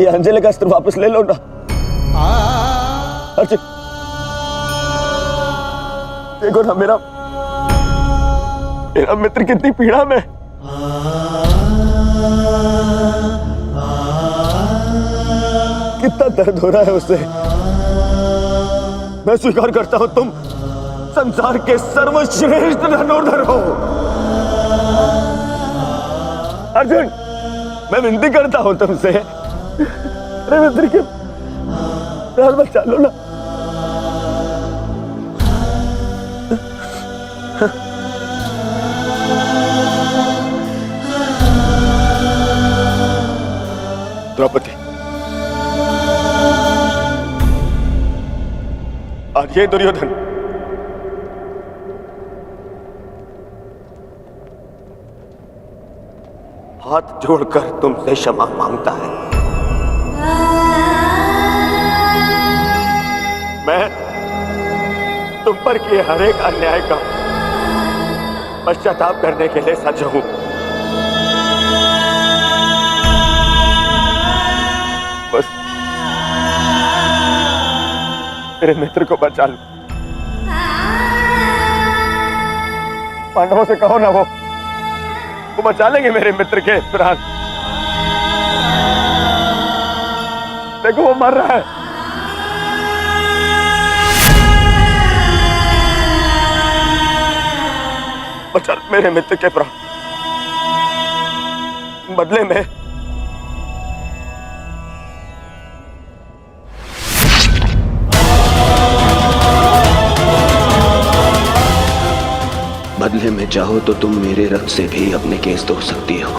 S13: ये अंजलि का अस्त्र वापस ले लो ना। अर्जुन, देखो ना मेरा मित्र कितनी पीड़ा में। कितना दर्द हो रहा है उसे। मैं स्वीकार करता हूं तुम संसार के सर्वश्रेष्ठ धनुर्धर हो। अर्जुन, मैं विनती करता हूं तुमसे, अरे मित्र के प्राण बचा लो ना। द्रौपदी, आज ये दुर्योधन हाथ जोड़कर तुमसे क्षमा मांगता है। मैं तुम पर किए हर एक अन्याय का पश्चाताप करने के लिए सज्ज हूं। बस मेरे मित्र को बचा लो। पांडवों से कहो ना, वो बचा लेंगे मेरे मित्र के प्राण। देखो वो मर रहा है। बचा मेरे मित्र के प्राण। बदले में
S11: चाहो तो तुम मेरे रथ से भी अपने केस धो सकती हो।